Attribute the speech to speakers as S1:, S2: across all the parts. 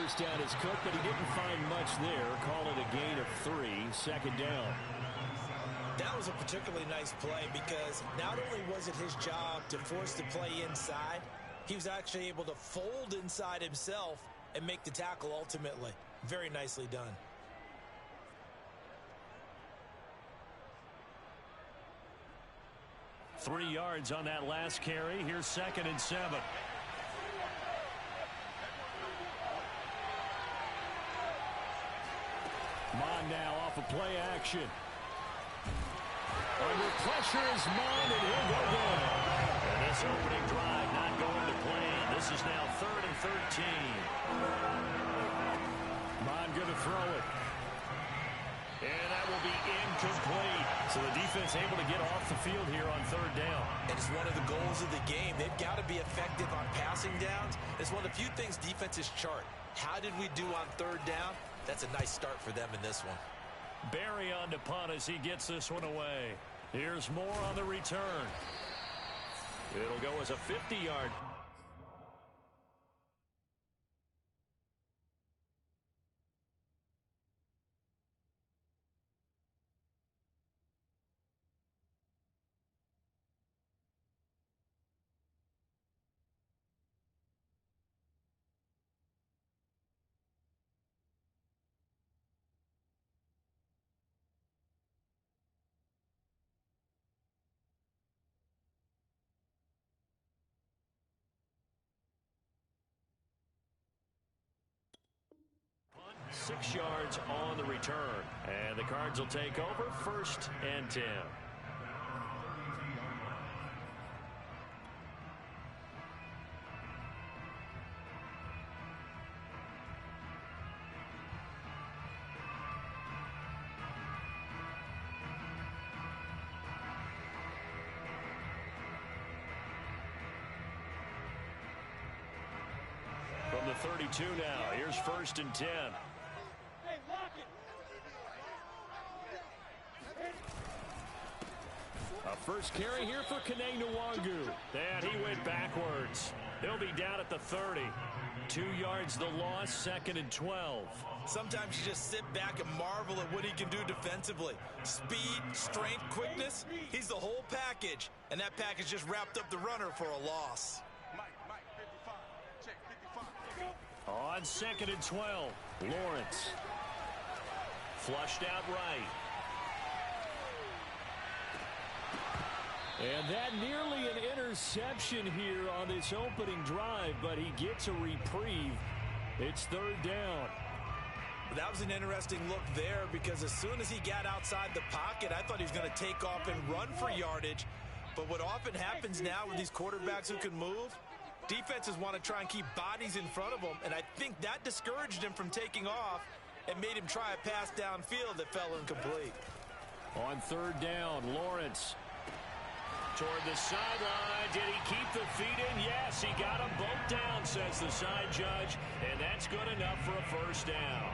S1: first down is cooked, but he didn't find much there. Call it a gain of 3, second down.
S2: That was a particularly nice play because not only was it his job to force the play inside, he was actually able to fold inside himself and make the tackle ultimately. Very nicely done.
S1: Three yards on that last carry. Here's 2nd and 7. Mond now off of play action. Under pressure is Mond, and he'll go down. And this opening drive not going to plan. This is now 3rd and 13. Mond going to throw it. And that will be incomplete. So the defense able to get off the field here on 3rd down.
S2: And it's one of the goals of the game. They've got to be effective on passing downs. It's one of the few things defenses chart. How did we do on 3rd down? That's a nice start for them in this one.
S1: Barry on to punt as he gets this one away. Here's more on the return. It'll go as a 50-yard. Punt, 6 yards on the return. And the Cards will take over 1st and 10. From the 32 now, here's 1st and 10. A first carry here for Kene Nwangu. And he went backwards. He'll be down at the 30. 2 yards the loss, 2nd and 12.
S2: Sometimes you just sit back and marvel at what he can do defensively. Speed, strength, quickness. He's the whole package. And that package just wrapped up the runner for a loss.
S1: On 2nd and 12, Lawrence. Flushed out right. And that nearly an interception here on this opening drive, but he gets a reprieve. It's 3rd down.
S2: That was an interesting look there because as soon as he got outside the pocket, I thought he was going to take off and run for yardage. But what often happens now with these quarterbacks who can move, defenses want to try and keep bodies in front of them, and I think that discouraged him from taking off and made him try a pass downfield that fell incomplete.
S1: On 3rd down, Lawrence toward the sideline. Did he keep the feet in? Yes, he got them both down, says the side judge, and that's good enough for a 1st down.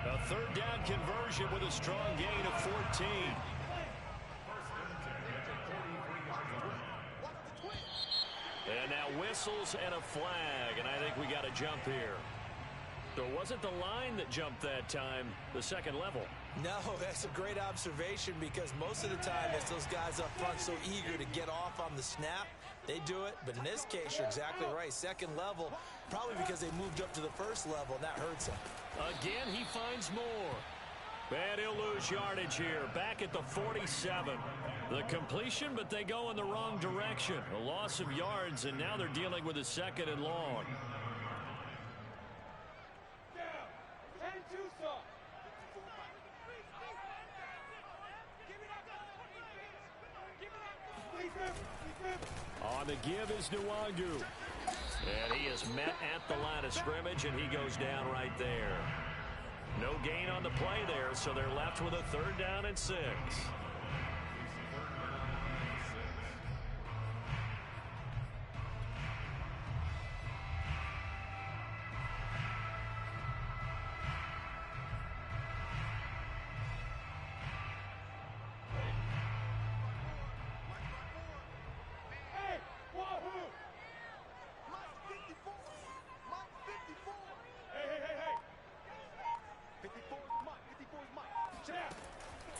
S1: A 3rd down conversion with a strong gain of 14. And now whistles and a flag, and I think we got a jump here. So it wasn't the line that jumped that time, the 2nd level.
S2: No, that's a great observation because most of the time it's those guys up front so eager to get off on the snap. They do it, but in this case, you're exactly right. 2nd level, probably because they moved up to the 1st level, and that hurts him.
S1: Again, he finds more. And he'll lose yardage here, back at the 47. The completion, but they go in the wrong direction. A loss of yards, and now they're dealing with a 2nd and long. On the give is Nwangu. And he is met at the line of scrimmage, and he goes down right there. No gain on the play there, so they're left with a 3rd down and 6.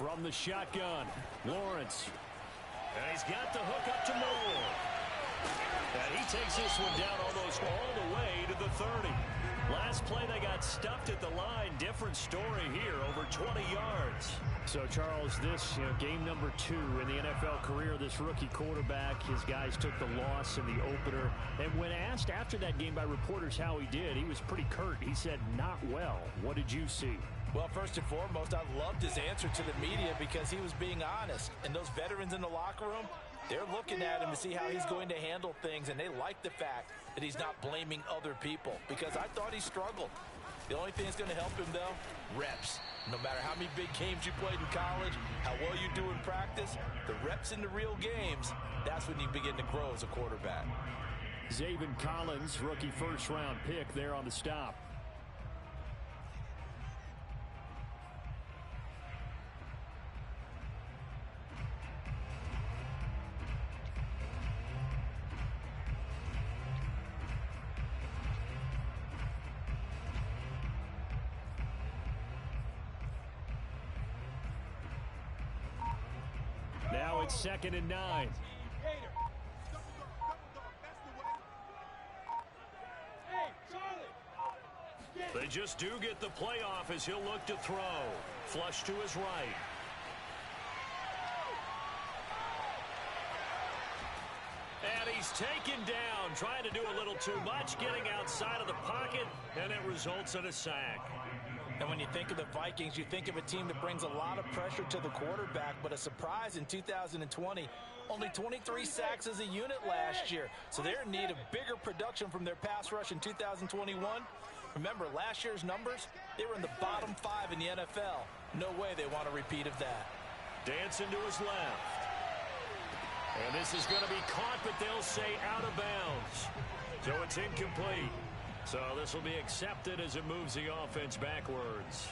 S1: From the shotgun, Lawrence. And he's got the hook up to Moore. And he takes this one down almost all the way to the 30. Last play, they got stuffed at the line. Different story here, over 20 yards. So, Charles, this game number 2 in the NFL career, this rookie quarterback, his guys took the loss in the opener. And when asked after that game by reporters how he did, he was pretty curt. He said, not well. What did you see?
S2: Well, first and foremost, I loved his answer to the media because he was being honest. And those veterans in the locker room, they're looking at him to see how he's going to handle things, and they like the fact that he's not blaming other people because I thought he struggled. The only thing that's going to help him, though, reps. No matter how many big games you played in college, how well you do in practice, the reps in the real games, that's when you begin to grow as a quarterback.
S1: Zaven Collins, rookie first-round pick there on the stop. Now it's 2nd and 9. They just do get the playoff as he'll look to throw. Flush to his right. And he's taken down, trying to do a little too much, getting outside of the pocket, and it results in a sack.
S2: And when you think of the Vikings, you think of a team that brings a lot of pressure to the quarterback, but a surprise in 2020, only 23 sacks as a unit last year. So they're in need of bigger production from their pass rush in 2021. Remember, last year's numbers, they were in the bottom 5 in the NFL. No way they want a repeat of that.
S1: Dancing to his left. And this is going to be caught, but they'll say out of bounds. So it's incomplete. So this will be accepted as it moves the offense backwards.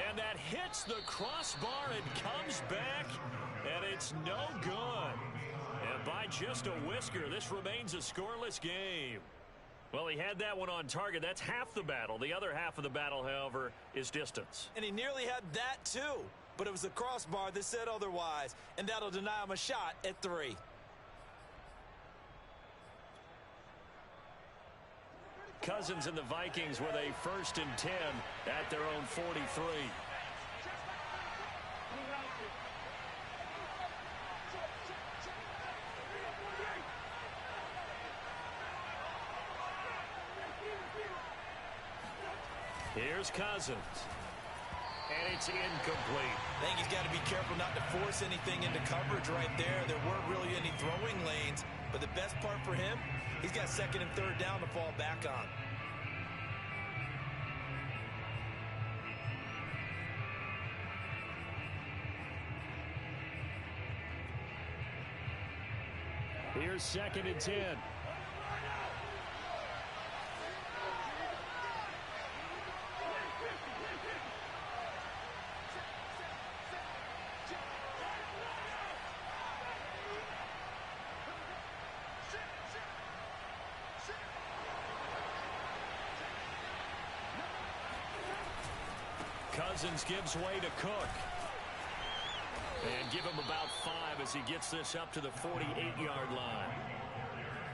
S1: And that hits the crossbar and comes back, and it's no good. And by just a whisker, this remains a scoreless game. Well, he had that one on target. That's half the battle. The other half of the battle, however, is distance.
S2: And he nearly had that, too. But it was the crossbar that said otherwise, and that'll deny him a shot at 3.
S1: Cousins and the Vikings with a 1st and 10 at their own 43. Here's Cousins. And it's incomplete.
S2: I think he's got to be careful not to force anything into coverage right there. There weren't really any throwing lanes. But the best part for him, he's got 2nd and 3rd down to fall back on.
S1: Here's 2nd and 10. Cousins gives way to Cook. And give him about 5 as he gets this up to the 48-yard line.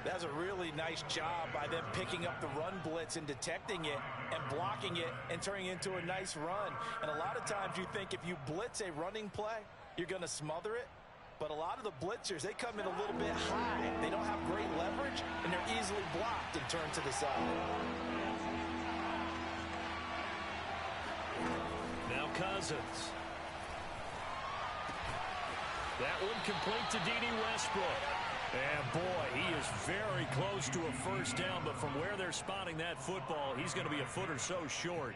S2: That's a really nice job by them picking up the run blitz and detecting it and blocking it and turning it into a nice run. And a lot of times you think if you blitz a running play, you're going to smother it. But a lot of the blitzers, they come in a little bit high. They don't have great leverage, and they're easily blocked and turned to the side.
S1: Now Cousins. That one complete to D.D. Westbrook. And boy, he is very close to a 1st down, but from where they're spotting that football, he's going to be a foot or so short.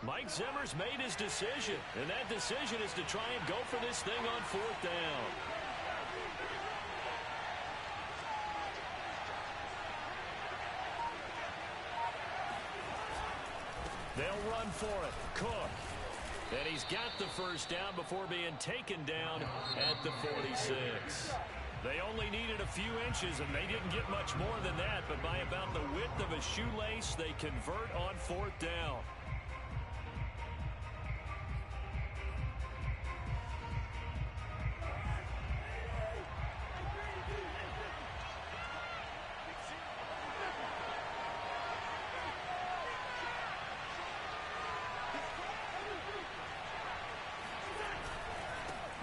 S1: Mike Zimmer's made his decision, and that decision is to try and go for this thing on 4th down. They'll run for it. Cook. And he's got the first down before being taken down at the 46. They only needed a few inches, and they didn't get much more than that, but by about the width of a shoelace, they convert on 4th down.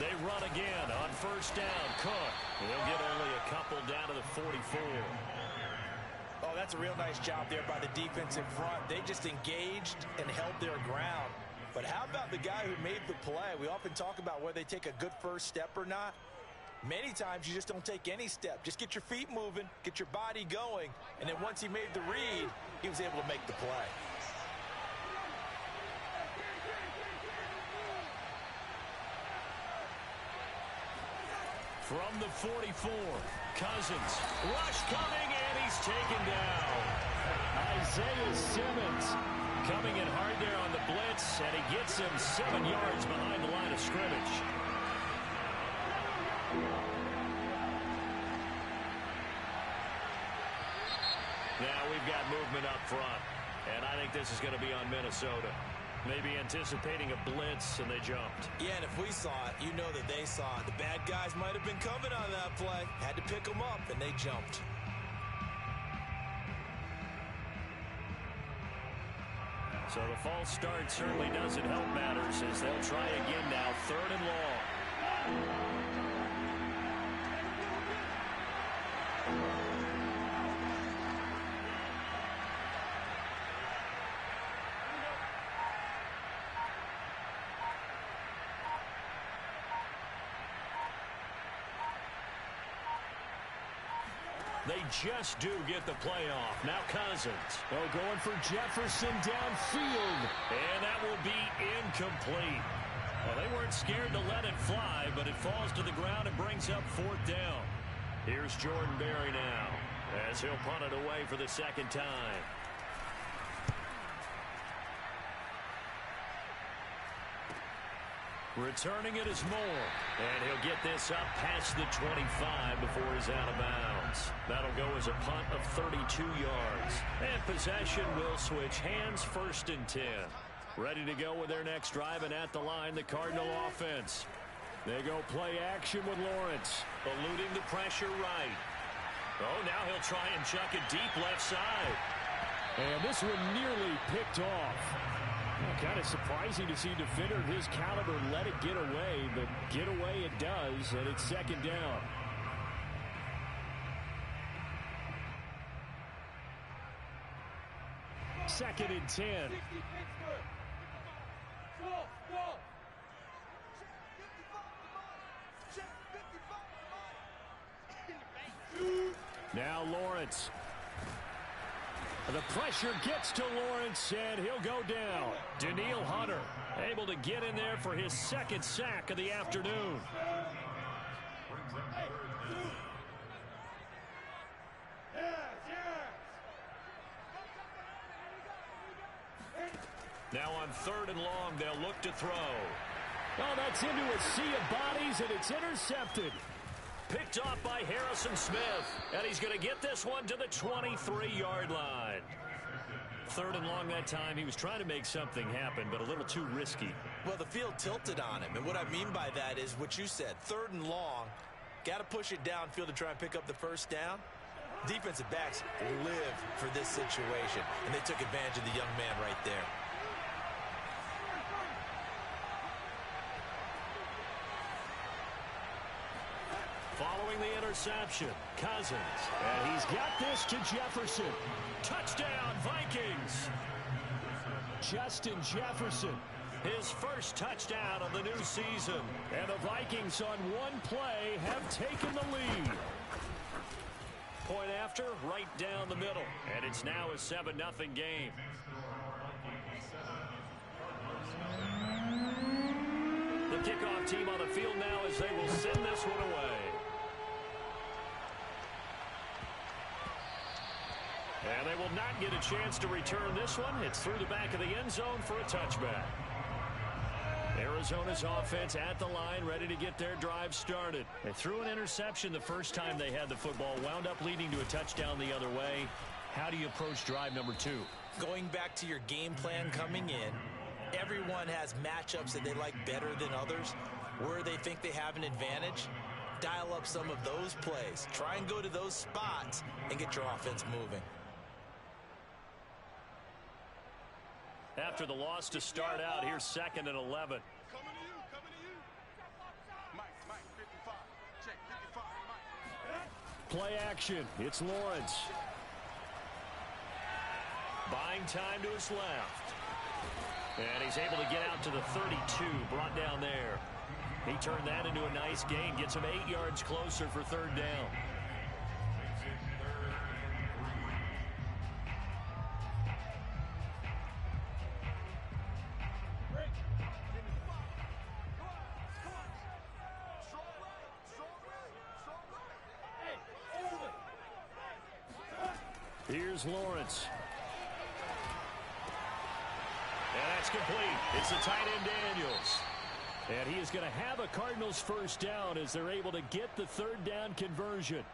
S1: They run again on 1st down. Cook. They'll get only a couple down to the 44.
S2: Oh, that's a real nice job there by the defense in front. They just engaged and held their ground. But how about the guy who made the play? We often talk about whether they take a good first step or not. Many times you just don't take any step. Just get your feet moving, get your body going, and then once he made the read, he was able to make the play.
S1: From the 44, Cousins. Rush coming, and he's taken down. Isaiah Simmons coming in hard there on the blitz, and he gets him 7 yards behind the line of scrimmage. Now we've got movement up front, and I think this is going to be on Minnesota. Maybe anticipating a blitz, and they jumped.
S2: Yeah, and if we saw it, you know that they saw it. The bad guys might have been coming on that play. Had to pick them up, and they jumped.
S1: So the false start certainly doesn't help matters as they'll try again now, 3rd and long. They just do get the playoff. Now Cousins. Oh, going for Jefferson downfield. And that will be incomplete. Well, they weren't scared to let it fly, but it falls to the ground and brings up 4th down. Here's Jordan Berry now as he'll punt it away for the 2nd time. Returning it is Moore. And he'll get this up past the 25 before he's out of bounds. That'll go as a punt of 32 yards. And possession will switch hands, 1st and 10. Ready to go with their next drive, and at the line, the Cardinal offense. They go play action with Lawrence, eluding the pressure right. Oh, now he'll try and chuck it deep left side. And this one nearly picked off. Kind of surprising to see a defender of his caliber let it get away, but get away it does, and it's 2nd down. Second and 10. Now Lawrence. The pressure gets to Lawrence, and he'll go down. Daniil Hunter able to get in there for his 2nd sack of the afternoon. Now on 3rd and long, they'll look to throw. Oh, that's into a sea of bodies, and it's intercepted. Picked off by Harrison Smith, and he's going to get this one to the 23-yard line. 3rd and long that time. He was trying to make something happen, but a little too risky.
S2: Well, the field tilted on him, and what I mean by that is what you said. 3rd and long, got to push it downfield to try and pick up the 1st down. Defensive backs live for this situation, and they took advantage of the young man right there.
S1: Following the interception, Cousins. And he's got this to Jefferson. Touchdown, Vikings. Justin Jefferson, his first touchdown of the new season. And the Vikings on one play have taken the lead. Point after, right down the middle. And it's now a 7-0 game. kickoff team on the field now as they will send this one away. And they will not get a chance to return this one. It's through the back of the end zone for a touchback. Arizona's offense at the line, ready to get their drive started. They threw an interception the first time they had the football, wound up leading to a touchdown the other way. How do you approach drive number 2?
S2: Going back to your game plan coming in, everyone has matchups that they like better than others. Where they think they have an advantage, dial up some of those plays. Try and go to those spots and get your offense moving.
S1: After the loss to start out, here's 2nd and 11.
S3: Coming to you, coming to you. Mike, 55. Check, 55, Mike.
S1: Play action. It's Lawrence. Buying time to his left. And he's able to get out to the 32, brought down there. He turned that into a nice gain, gets him 8 yards closer for 3rd down. Here's Lawrence. And that's complete. It's the tight end Daniels. And he is going to have a Cardinals 1st down as they're able to get the 3rd down conversion.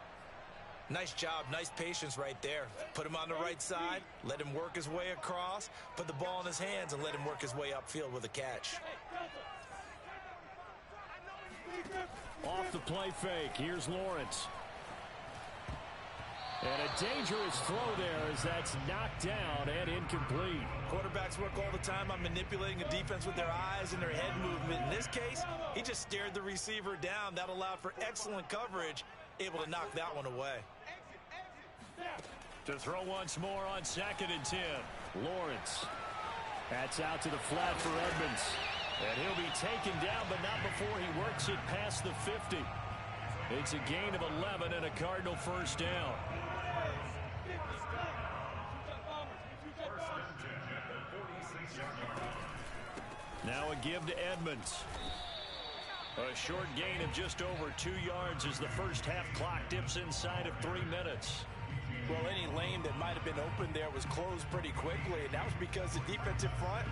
S2: Nice job, nice patience right there. Put him on the right side, let him work his way across, put the ball in his hands, and let him work his way upfield with a catch.
S1: Off the play fake, here's Lawrence. And a dangerous throw there as that's knocked down and incomplete.
S2: Quarterbacks work all the time on manipulating a defense with their eyes and their head movement. In this case, he just stared the receiver down. That allowed for excellent coverage, able to knock that one away.
S1: To throw once more on 2nd and 10. Lawrence. That's out to the flat for Edmonds. And he'll be taken down, but not before he works it past the 50. It's a gain of 11 and a Cardinal 1st down. Now a give to Edmonds. A short gain of just over 2 yards as the first half clock dips inside of 3 minutes.
S2: Well, any lane that might have been open there was closed pretty quickly, and that was because the defensive front,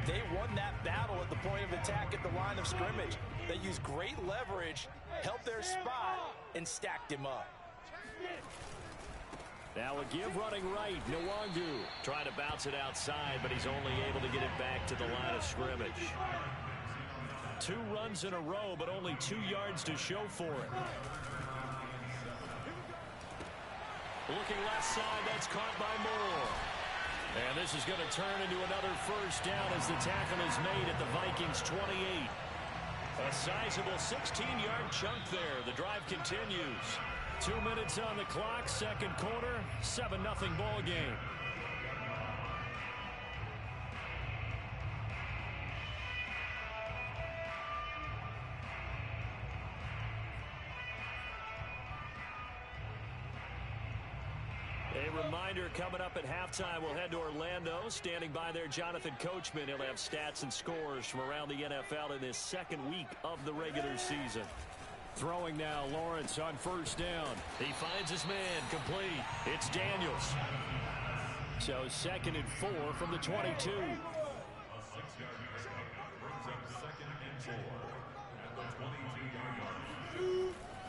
S2: they won that battle at the point of attack at the line of scrimmage. They used great leverage, held their spot, and stacked him up.
S1: Now a give running right. Nwangu trying to bounce it outside, but he's only able to get it back to the line of scrimmage. 2 runs in a row, but only 2 yards to show for it. Looking left side, that's caught by Moore. And this is going to turn into another 1st down as the tackle is made at the Vikings 28. A sizable 16-yard chunk there. The drive continues. 2 minutes on the clock, 2nd quarter, 7-0 ball game. A reminder coming up at halftime, we'll head to Orlando. Standing by there, Jonathan Coachman. He'll have stats and scores from around the NFL in this 2nd week of the regular season. Throwing now, Lawrence on 1st down. He finds his man, complete. It's Daniels. So 2nd and 4 from the 22.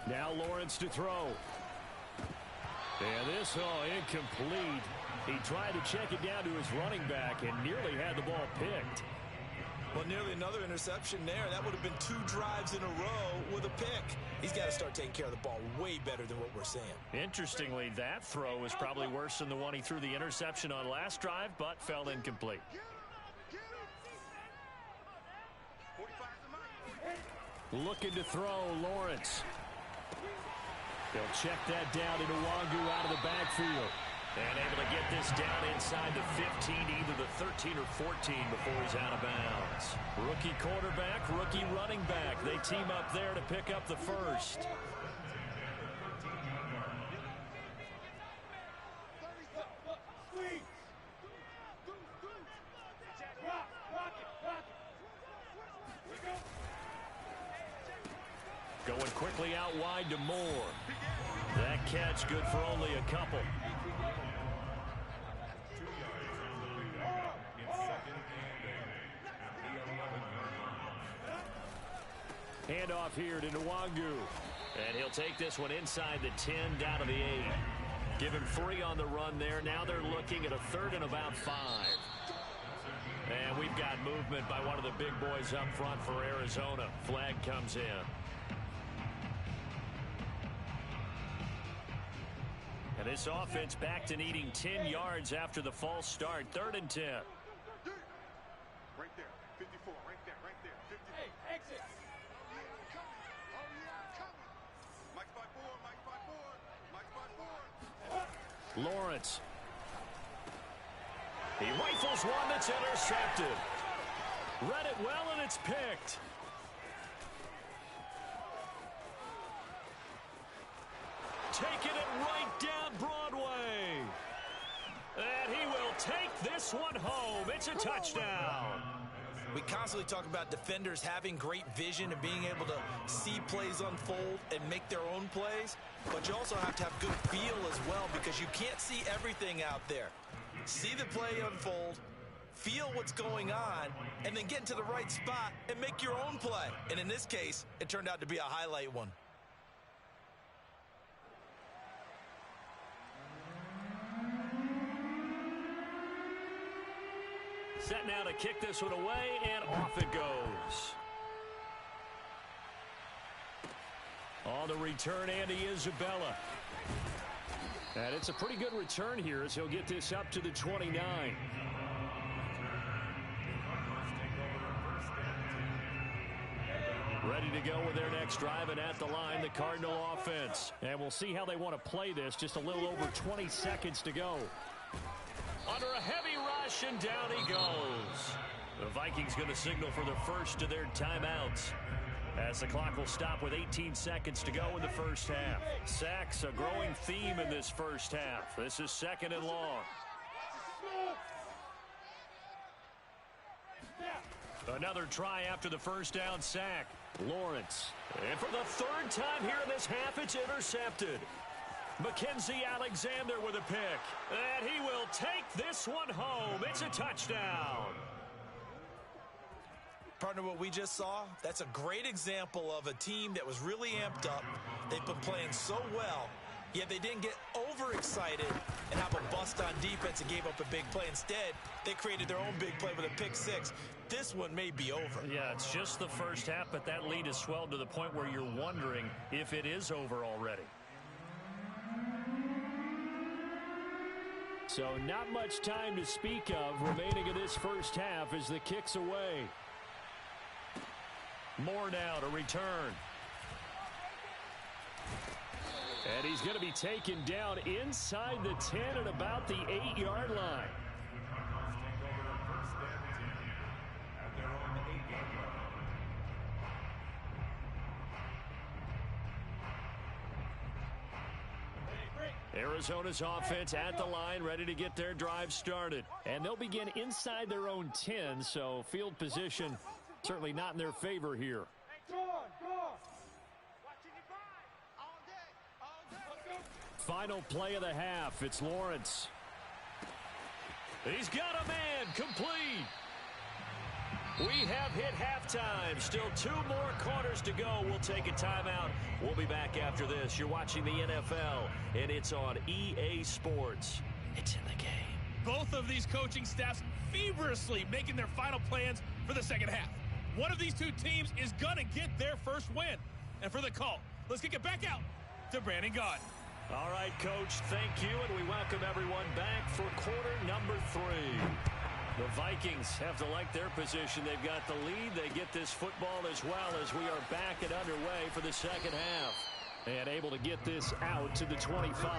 S1: Now Lawrence to throw. And this, incomplete. He tried to check it down to his running back and nearly had the ball picked.
S2: Well, nearly another interception there. That would have been 2 drives in a row with a pick. He's got to start taking care of the ball way better than what we're seeing. Interestingly, that throw was probably worse than the one he threw the interception on last drive, but fell incomplete.
S1: Looking to throw, Lawrence. They'll check that down to Nwangu out of the backfield. And able to get this down inside the 15, either the 13 or 14 before he's out of bounds. Rookie quarterback, rookie running back. They team up there to pick up the 1st. Going quickly out wide to Moore. That catch good for only a couple. Handoff here to Nwangu. And he'll take this one inside the 10, down to the 8. Give him 3 on the run there. Now they're looking at a 3rd and about 5. And we've got movement by one of the big boys up front for Arizona. Flag comes in. And this offense back to needing 10 yards after the false start. 3rd and 10.
S3: Right there. 54. Right there. 54. Hey, exit. Mike's by 4. Mike's by 4. Mike's by 4.
S1: Lawrence. He rifles one that's intercepted. Read it well, and it's picked. Taking it right down Broadway. And he will take this one home. It's a touchdown.
S2: We constantly talk about defenders having great vision and being able to see plays unfold and make their own plays. But you also have to have good feel as well, because you can't see everything out there. See the play unfold, feel what's going on, and then get into the right spot and make your own play. And in this case, it turned out to be a highlight one.
S1: Set now to kick this one away, and off it goes. On the return, Andy Isabella. And it's a pretty good return here as he'll get this up to the 29. Ready to go with their next drive, and at the line, the Cardinal offense. And we'll see how they want to play this. Just a little over 20 seconds to go. Under a heavy rush, and down he goes. The Vikings going to signal for the first of their timeouts, as the clock will stop with 18 seconds to go in the first half. Sacks, a growing theme in this first half. This is 2nd and long. Another try after the first down sack. Lawrence. And for the 3rd time here in this half, it's intercepted. Mackenzie Alexander with a pick. And he will take this one home. It's a touchdown.
S2: Partner, what we just saw, that's a great example of a team that was really amped up. They've been playing so well, yet they didn't get overexcited and have a bust on defense and gave up a big play. Instead, they created their own big play with a pick 6. This one may be over.
S1: Yeah, it's just the first half, but that lead has swelled to the point where you're wondering if it is over already. So not much time to speak of remaining in this first half as the kick's away. Moore now to return. And he's going to be taken down inside the 10 at about the 8-yard line. Arizona's offense at the line, ready to get their drive started. And they'll begin inside their own 10, so field position certainly not in their favor here. Final play of the half. It's Lawrence. He's got a man. Complete. We have hit halftime. Still 2 more quarters to go. We'll take a timeout. We'll be back after this. You're watching the NFL, and it's on EA Sports. It's in the game.
S4: Both of these coaching staffs feverishly making their final plans for the second half. One of these two teams is going to get their first win. And for the call, let's kick it back out to Brandon Gaudin.
S1: All right, Coach, thank you, and we welcome everyone back for quarter number 3. The Vikings have to like their position. They've got the lead. They get this football as well as we are back and underway for the second half. And able to get this out to the 25.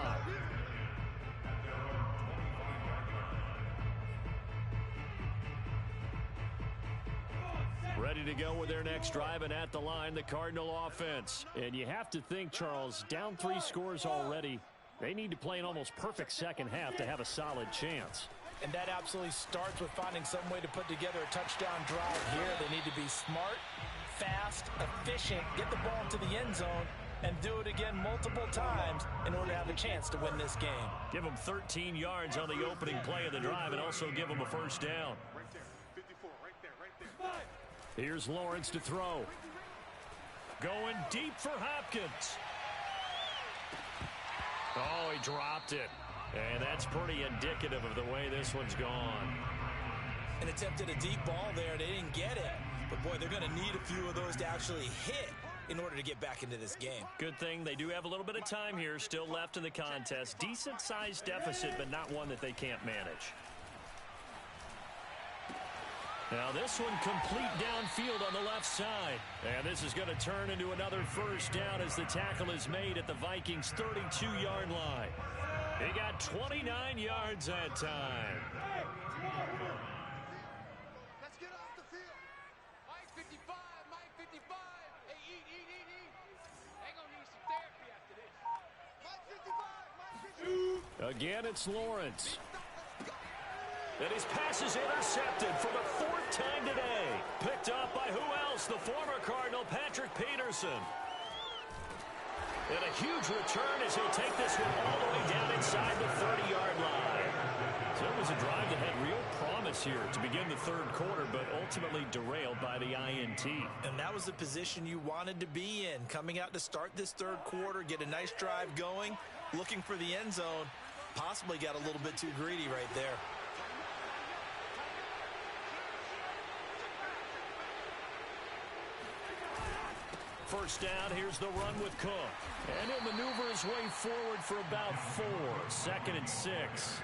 S1: Ready to go with their next drive, and at the line, the Cardinal offense. And you have to think, Charles, down 3 scores already. They need to play an almost perfect second half to have a solid chance.
S2: And that absolutely starts with finding some way to put together a touchdown drive here. They need to be smart, fast, efficient, get the ball to the end zone, and do it again multiple times in order to have a chance to win this game.
S1: Give them 13 yards on the opening play of the drive and also give them a first down.
S3: Right there. 54. Right there. Right there.
S1: Here's Lawrence to throw. Going deep for Hopkins. Oh, he dropped it. And that's pretty indicative of the way this one's gone.
S2: And attempted a deep ball there. They didn't get it. But, boy, they're going to need a few of those to actually hit in order to get back into this game.
S1: Good thing they do have a little bit of time here still left in the contest. Decent-sized deficit, but not one that they can't manage. Now this one complete downfield on the left side. And this is going to turn into another first down as the tackle is made at the Vikings' 32-yard line. He got 29 yards that time.
S3: Let's get off the field. Mike 55. Mike 55. Hey, eat. They gonna need some therapy after this. Mike 55. Mike 55.
S1: Again, it's Lawrence. And his pass is intercepted for the fourth time today. Picked up by who else? The former Cardinal, Patrick Peterson. And a huge return as he'll take this one all the way down inside the 30-yard line. So it was a drive that had real promise here to begin the third quarter, but ultimately derailed by the INT.
S2: And that was the position you wanted to be in. Coming out to start this third quarter, get a nice drive going, looking for the end zone. Possibly got a little bit too greedy right there.
S1: First down, here's the run with Cook. And he'll maneuver his way forward for about 4. 2nd and 6.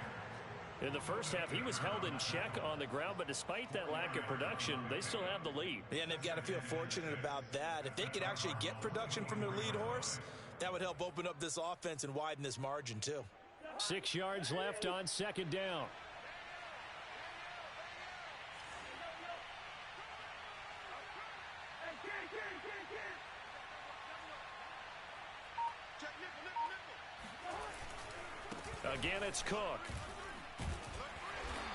S1: In the first half, he was held in check on the ground, but despite that lack of production, they still have the lead.
S2: Yeah, and they've got to feel fortunate about that. If they could actually get production from their lead horse, that would help open up this offense and widen this margin too.
S1: 6 yards left on 2nd down. Again, it's Cook.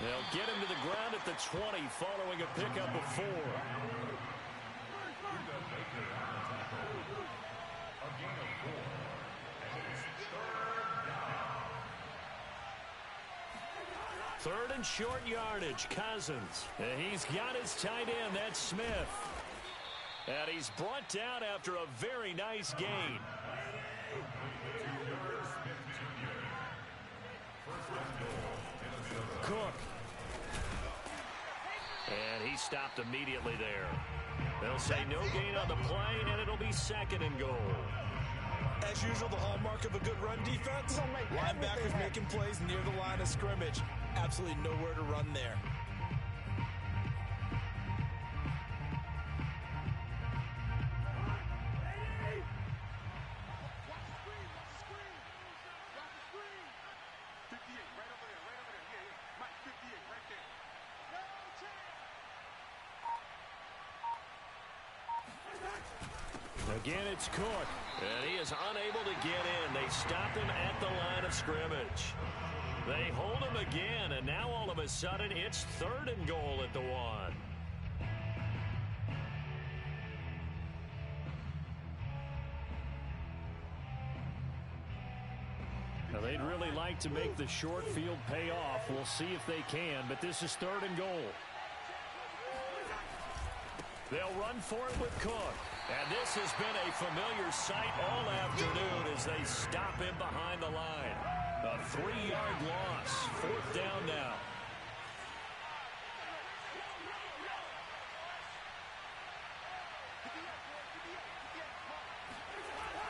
S1: They'll get him to the ground at the 20 following a pickup of 4. Third and short yardage, Cousins. And he's got his tight end, that's Smith. And he's brought down after a very nice gain. Cook. And he stopped immediately there. They'll say no gain on the play, and it'll be 2nd and goal.
S2: As usual, the hallmark of a good run defense, linebackers making plays near the line of scrimmage. Absolutely nowhere to run there.
S1: Again, it's Cook, and he is unable to get in. They stop him at the line of scrimmage. They hold him again, and now all of a sudden it's 3rd and goal at the 1. Now, they'd really like to make the short field pay off. We'll see if they can, but this is 3rd and goal. They'll run for it with Cook. And this has been a familiar sight all afternoon as they stop him behind the line. A 3-yard loss. 4th down now.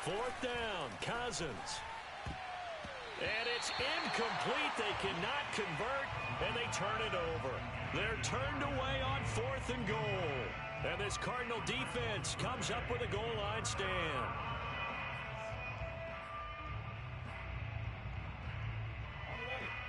S1: Fourth down, Cousins. And it's incomplete. They cannot convert, and they turn it over. They're turned away on 4th and goal. And this Cardinal defense comes up with a goal line stand.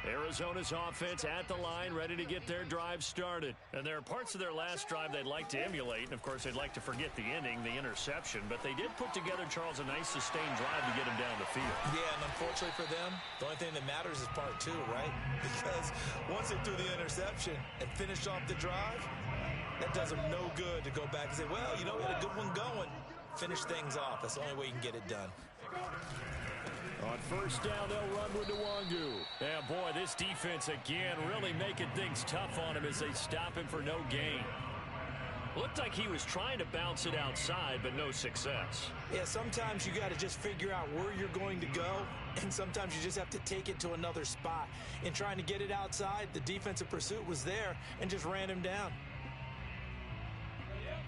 S1: Arizona's offense at the line, ready to get their drive started. And there are parts of their last drive they'd like to emulate, and of course they'd like to forget the ending, the interception. But they did put together, Charles, a nice sustained drive to get him down the field.
S2: Yeah, and unfortunately for them, the only thing that matters is part 2, right? Because once they threw the interception and finished off the drive, That does them no good to go back and say, well, you know, we had a good one going. Finish things off. That's the only way you can get it done.
S1: On first down, they'll run with Nwangu. Yeah, boy, this defense again really making things tough on him as they stop him for no gain. Looked like he was trying to bounce it outside, but no success.
S2: Yeah, sometimes you got to just figure out where you're going to go, and sometimes you just have to take it to another spot. In trying to get it outside, the defensive pursuit was there and just ran him down.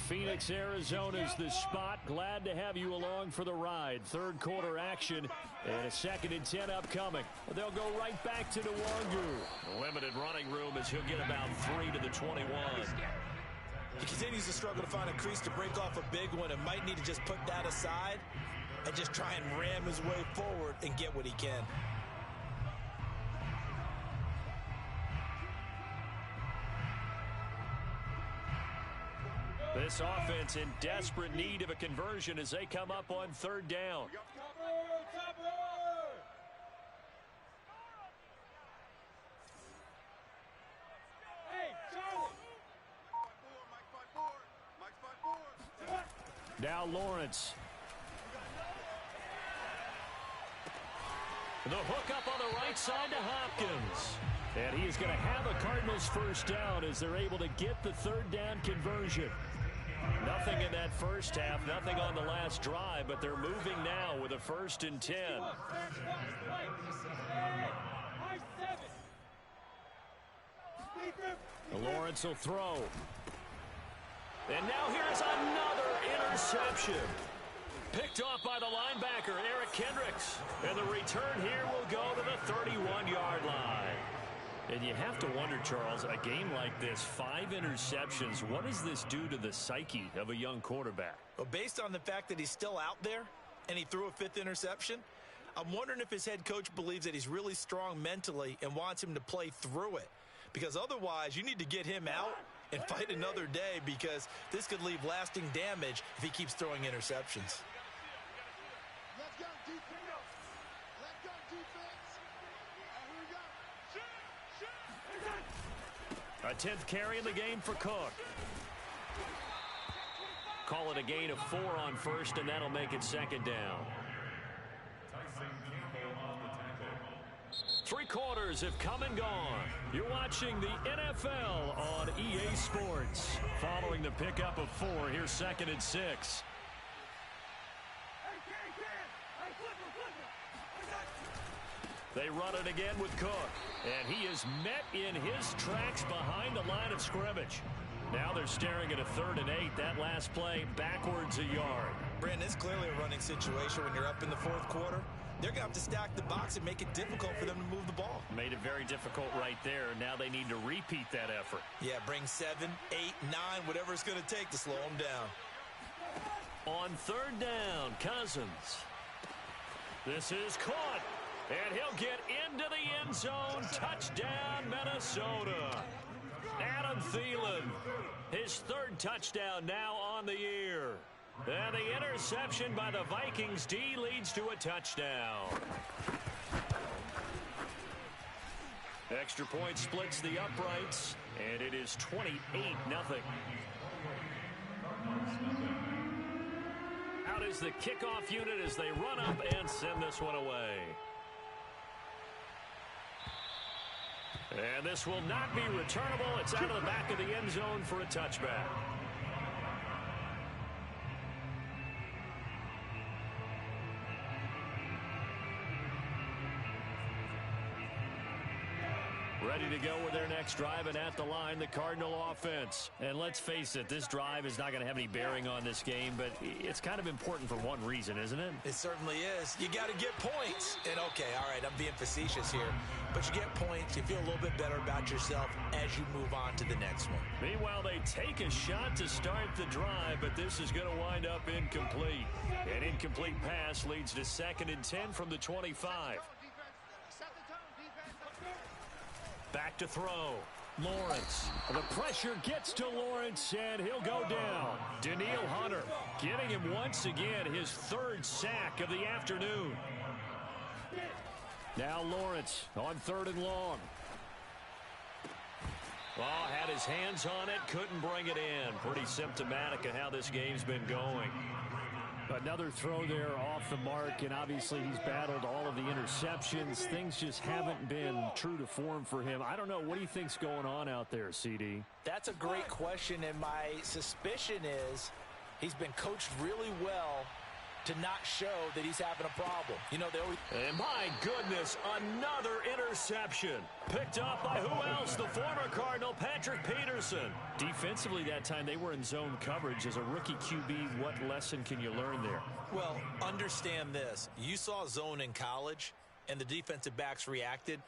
S1: Phoenix, Arizona's the spot. Glad to have you along for the ride. Third quarter action and a 2nd and 10 upcoming. They'll go right back to Nwangu. Limited running room as he'll get about 3 to the 21.
S2: He continues to struggle to find a crease to break off a big one and might need to just put that aside and just try and ram his way forward and get what he can.
S1: This offense in desperate need of a conversion as they come up on 3rd down. Now Lawrence. The hook up on the right side to Hopkins. And he is going to have a Cardinals first down as they're able to get the 3rd down conversion. Nothing in that first half, nothing on the last drive, but they're moving now with a 1st and 10. Lawrence will throw. And now here's another interception. Picked off by the linebacker, Eric Kendricks. And the return here will go to the 31-yard line. And you have to wonder, Charles, a game like this, 5 interceptions, what does this do to the psyche of a young quarterback?
S2: Well, based on the fact that he's still out there and he threw a 5th interception, I'm wondering if his head coach believes that he's really strong mentally and wants him to play through it. Because otherwise, you need to get him out and fight another day, because this could leave lasting damage if he keeps throwing interceptions.
S3: Let's go, defense. Let's go, defense. Here we go.
S1: A 10th carry in the game for Cook. Call it a gain of 4 on first, and that'll make it 2nd down. 3 quarters have come and gone. You're watching the NFL on EA Sports. Following the pickup of 4, here's 2nd and 6. They run it again with Cook. And he is met in his tracks behind the line of scrimmage. Now they're staring at a 3rd and 8. That last play backwards a yard.
S2: Brandon, it's clearly a running situation when you're up in the 4th quarter. They're going to have to stack the box and make it difficult for them to move the ball.
S1: Made it very difficult right there. Now they need to repeat that effort.
S2: Yeah, bring 7, 8, 9, whatever it's going to take to slow them down.
S1: On 3rd down, Cousins. This is caught. And he'll get into the end zone. Touchdown, Minnesota. Adam Thielen, his 3rd touchdown now on the year. And the interception by the Vikings D leads to a touchdown. Extra point splits the uprights, and it is 28-0. Out is the kickoff unit as they run up and send this one away. And this will not be returnable. It's out of the back of the end zone for a touchback. Ready to go with their next drive, and at the line, the Cardinal offense. And let's face it, this drive is not going to have any bearing on this game, but it's kind of important for one reason, isn't it?
S2: It certainly is. You got to get points. And okay, all right, I'm being facetious here, but you get points, you feel a little bit better about yourself as you move on to the next one.
S1: Meanwhile, they take a shot to start the drive, but this is going to wind up incomplete. An incomplete pass leads to 2nd and 10 from the 25. Back to throw. Lawrence. The pressure gets to Lawrence, and he'll go down. Danielle Hunter getting him once again his 3rd sack of the afternoon. Now Lawrence on 3rd and long. Oh, had his hands on it, couldn't bring it in. Pretty symptomatic of how this game's been going.
S5: Another throw there off the mark, and obviously he's battled all of the interceptions. Things just haven't been true to form for him. I don't know. What do you think's going on out there, CD?
S2: That's a great question, and my suspicion is he's been coached really well to not show that he's having a problem. You know, they always...
S1: And my goodness, another interception. Picked up by who else? The former Cardinal, Patrick Peterson.
S5: Defensively that time, they were in zone coverage. As a rookie QB, what lesson can you learn there?
S2: Well, understand this. You saw zone in college, and the defensive backs reacted,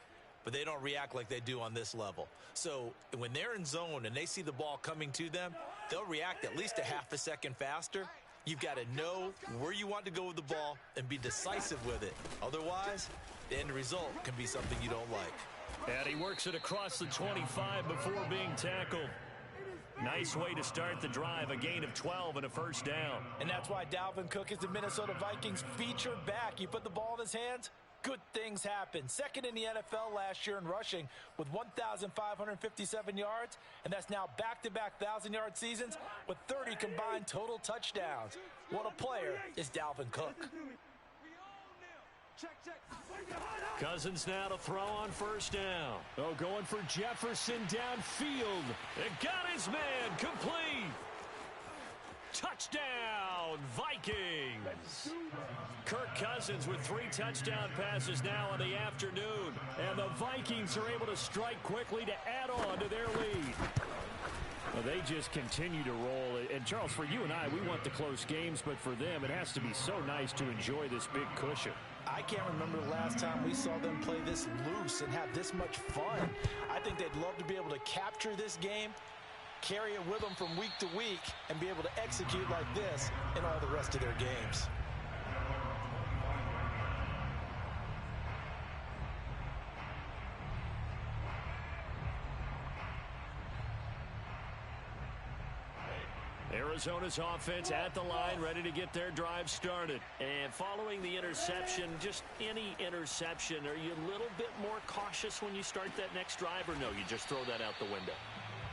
S2: but they don't react like they do on this level. So when they're in zone and they see the ball coming to them, they'll react at least a half a second faster. You've got to know where you want to go with the ball and be decisive with it. Otherwise, the end result can be something you don't like.
S1: And he works it across the 25 before being tackled. Nice way to start the drive, a gain of 12 and a first down.
S2: And that's why Dalvin Cook is the Minnesota Vikings featured back. You put the ball in his hands, good things happen. Second in the NFL last year in rushing with 1,557 yards, and that's now back-to-back 1,000-yard seasons with 30 combined total touchdowns. What a player is Dalvin Cook.
S1: Cousins now to throw on first down.
S5: Oh, going for Jefferson downfield.
S1: It got his man complete. Touchdown, Vikings. Kirk Cousins with 3 touchdown passes now in the afternoon.
S5: And the Vikings are able to strike quickly to add on to their lead. Well, they just continue to roll. And, Charles, for you and I, we want the close games, but for them, it has to be so nice to enjoy this big cushion.
S2: I can't remember the last time we saw them play this loose and have this much fun. I think they'd love to be able to capture this game, carry it with them from week to week, and be able to execute like this in all the rest of their games.
S1: Arizona's offense at the line, ready to get their drive started. And following the interception, just any interception, are you a little bit more cautious when you start that next drive, or no, you just throw that out the window?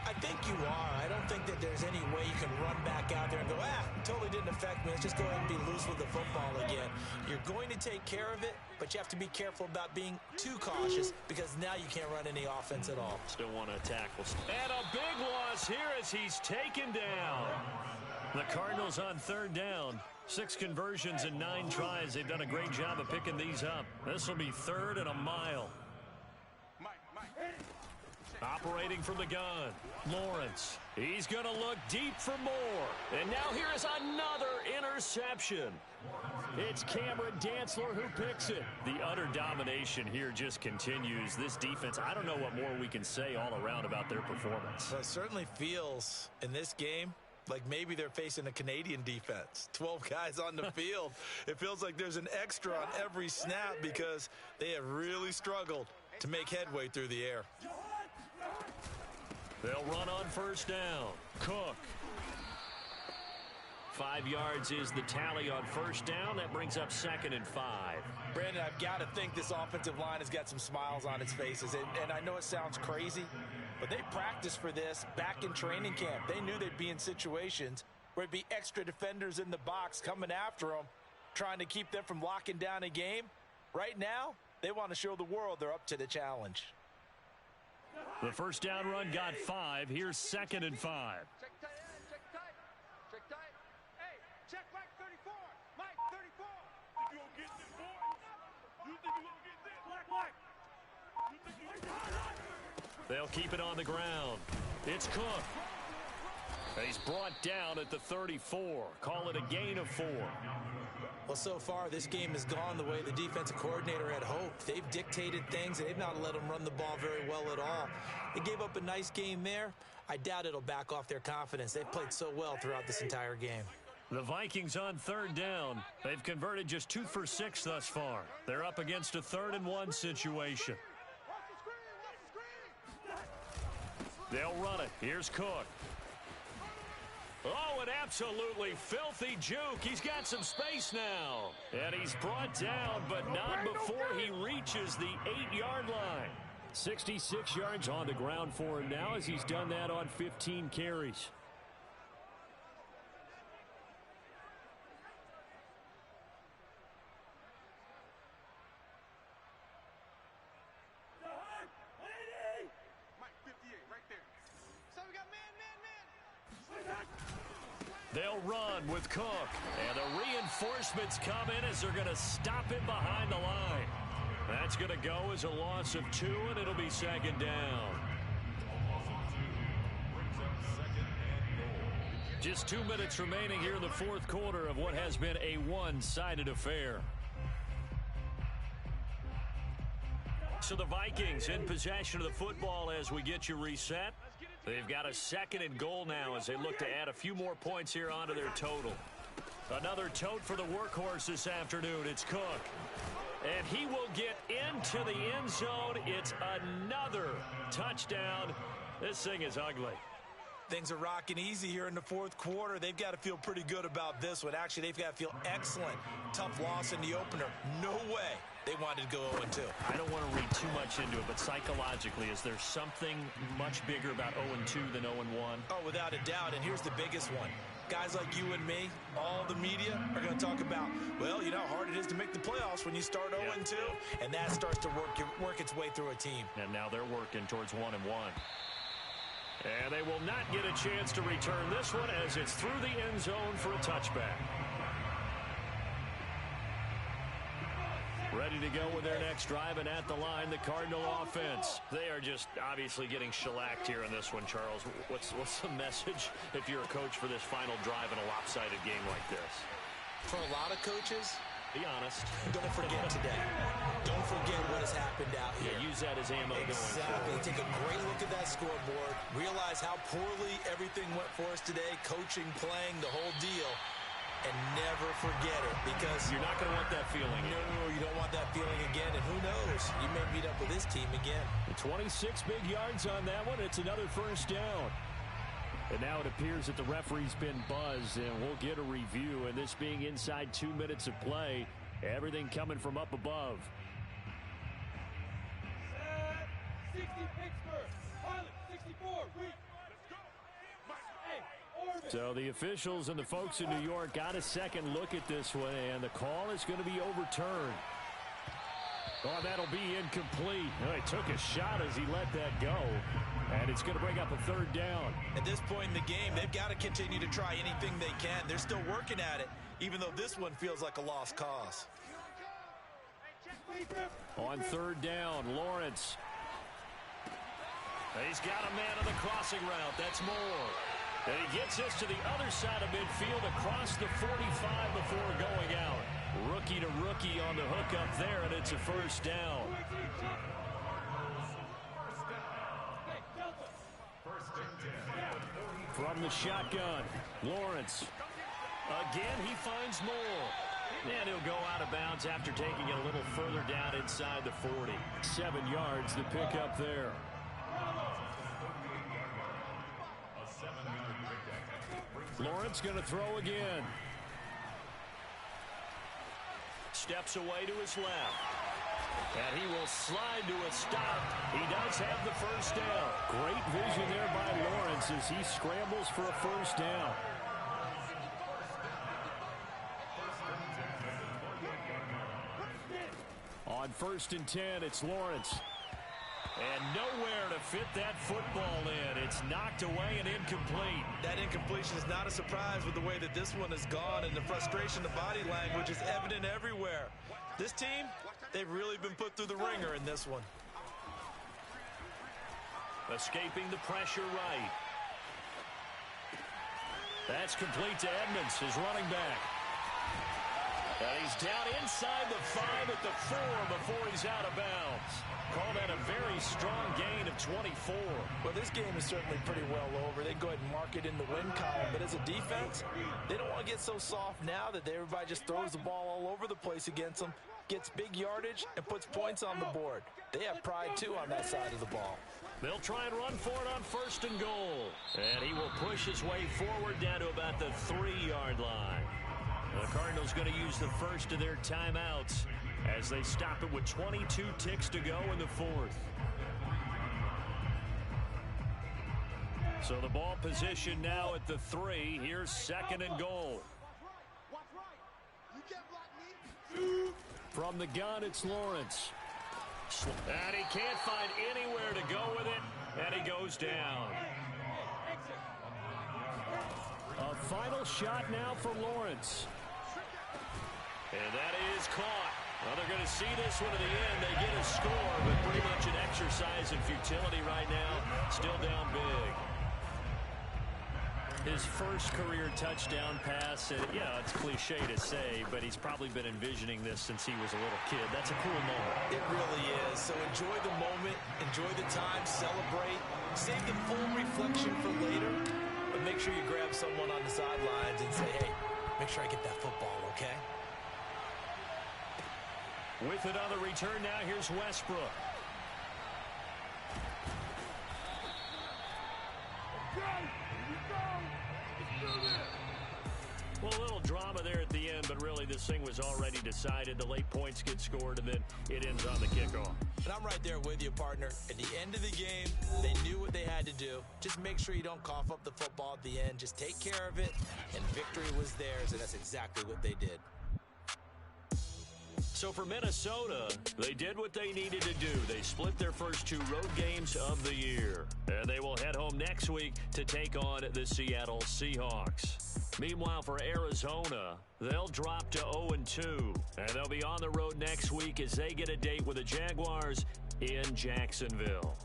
S2: I think you are. I don't think that there's any way you can run back out there and go, totally didn't affect me. Let's just go ahead and be loose with the football again. You're going to take care of it, but you have to be careful about being too cautious because now you can't run any offense at all.
S1: Still want to tackle. And a big loss here as he's taken down. The Cardinals on third down. 6 conversions in 9 tries. They've done a great job of picking these up. This will be 3rd and a mile. Operating from the gun, Lawrence. He's going to look deep for more. And now here is another interception. It's Cameron Dantzler who picks it. The utter domination here just continues. This defense, I don't know what more we can say all around about their performance.
S2: Well, it certainly feels in this game like maybe they're facing a Canadian defense. 12 guys on the field. It feels like there's an extra on every snap because they have really struggled to make headway through the air.
S1: They'll run on first down. Cook. 5 yards is the tally on first down. That brings up 2nd and 5.
S2: Brandon, I've got to think this offensive line has got some smiles on its faces. And I know it sounds crazy, but they practiced for this back in training camp. They knew they'd be in situations where it'd be extra defenders in the box coming after them, trying to keep them from locking down a game. Right now, they want to show the world they're up to the challenge.
S1: The first down run got 5. Here's 2nd and 5.
S3: Check tight end, check tight. Check tight. Hey, check Mike 34. Mike 34.
S4: Think you gonna get this, boy? You think you gonna get this? Black. You think you gonna get this?
S1: They'll keep it on the ground. It's Cook. He's brought down at the 34. Call it a gain of 4.
S2: Well, so far, this game has gone the way the defensive coordinator had hoped. They've dictated things. They've not let them run the ball very well at all. They gave up a nice game there. I doubt it'll back off their confidence. They've played so well throughout this entire game.
S1: The Vikings on third down. They've converted just 2 for 6 thus far. They're up against a 3rd and 1 situation. They'll run it. Here's Cook. Oh, an absolutely filthy juke. He's got some space now. And he's brought down, but not before he reaches the 8-yard line.
S5: 66 yards on the ground for him now as he's done that on 15 carries. They'll run with Cook. And the reinforcements come in as they're going to stop him behind the line. That's going to go as a loss of 2, and it'll be second down. Just 2 minutes remaining here in the fourth quarter of what has been a one-sided affair. So the Vikings in possession of the football as we get you reset. They've got a 2nd and goal now as they look to add a few more points here onto their total. Another tote for the workhorse this afternoon. It's Cook. And he will get into the end zone. It's another touchdown. This thing is ugly.
S2: Things are rocking easy here in the fourth quarter. They've got to feel pretty good about this one. Actually, they've got to feel excellent. Tough loss in the opener. No way they wanted to go 0-2.
S5: I don't want to read too much into it, but psychologically, is there something much bigger about 0-2 than 0-1?
S2: Oh, without a doubt, and here's the biggest one. Guys like you and me, all the media are going to talk about, well, you know how hard it is to make the playoffs when you start 0-2, and that starts to work its way through a team.
S5: And now they're working towards 1-1. And they will not get a chance to return this one as it's through the end zone for a touchback. Ready to go with their next drive, and at the line, the Cardinal offense. They are just obviously getting shellacked here in this one, Charles. What's the message if you're a coach for this final drive in a lopsided game like this?
S2: For a lot of coaches,
S5: be honest.
S2: Don't forget today. Don't forget what has happened out here.
S5: Yeah, use that as ammo going
S2: forward. Take a great look at that scoreboard. Realize how poorly everything went for us today. Coaching, playing, the whole deal. And never forget it, because
S5: you're not going to want that feeling.
S2: No, you don't want that feeling again. And who knows? You may meet up with this team again.
S5: 26 big yards on that one. It's another first down. And now it appears that the referee's been buzzed, and we'll get a review. And this being inside 2 minutes of play, everything coming from up above.
S6: 60 Pittsburgh, Pilot 64, read.
S5: So the officials and the folks in New York got a second look at this one, and the call is going to be overturned. Oh, that'll be incomplete. Oh, he took a shot as he let that go, and it's going to bring up a third down.
S2: At this point in the game, they've got to continue to try anything they can. They're still working at it, even though this one feels like a lost cause.
S5: On third down, Lawrence. He's got a man on the crossing route. That's Moore. And he gets this to the other side of midfield across the 45 before going out. Rookie to rookie on the hook up there, and it's a first down. From the shotgun, Lawrence. Again, he finds Moore. And he'll go out of bounds after taking it a little further down inside the 40. 7 yards to pick up there. Lawrence going to throw again. Steps away to his left. And he will slide to a stop. He does have the first down. Great vision there by Lawrence as he scrambles for a first down. On 1st and 10, it's Lawrence. And nowhere to fit that football in. It's knocked away and incomplete.
S2: That incompletion is not a surprise with the way that this one has gone, and the frustration, the body language is evident everywhere. This team, they've really been put through the ringer in this one.
S5: Escaping the pressure right. That's complete to Edmonds, his running back. And he's down inside the 5 at the 4 before he's out of bounds. Call that a very strong gain of 24.
S2: Well, this game is certainly pretty well over. They can go ahead and mark it in the win column. But as a defense, they don't want to get so soft now that everybody just throws the ball all over the place against them, gets big yardage, and puts points on the board. They have pride, too, on that side of the ball.
S5: They'll try and run for it on 1st and goal. And he will push his way forward down to about the 3-yard line. The Cardinals going to use the first of their timeouts as they stop it with 22 ticks to go in the 4th. So the ball position now at the 3. Here's 2nd and goal.
S3: Watch right. You can't block me.
S5: From the gun, it's Lawrence. And he can't find anywhere to go with it, and he goes down. A final shot now for Lawrence.
S1: And that is caught. Well, they're going to see this one to the end. They get a score, but pretty much an exercise in futility right now. Still down big.
S5: His first career touchdown pass, it's cliche to say, but he's probably been envisioning this since he was a little kid. That's a cool moment.
S2: It really is. So enjoy the moment, enjoy the time, celebrate, save the full reflection for later, but make sure you grab someone on the sidelines and say, hey, make sure I get that football, okay?
S5: With another return now, here's Westbrook. Well, a little drama there at the end, but really this thing was already decided. The late points get scored, and then it ends on the kickoff.
S2: And I'm right there with you, partner. At the end of the game, they knew what they had to do. Just make sure you don't cough up the football at the end. Just take care of it, and victory was theirs, and that's exactly what they did.
S1: So for Minnesota, they did what they needed to do. They split their first 2 road games of the year. And they will head home next week to take on the Seattle Seahawks. Meanwhile, for Arizona, they'll drop to 0-2. And they'll be on the road next week as they get a date with the Jaguars in Jacksonville.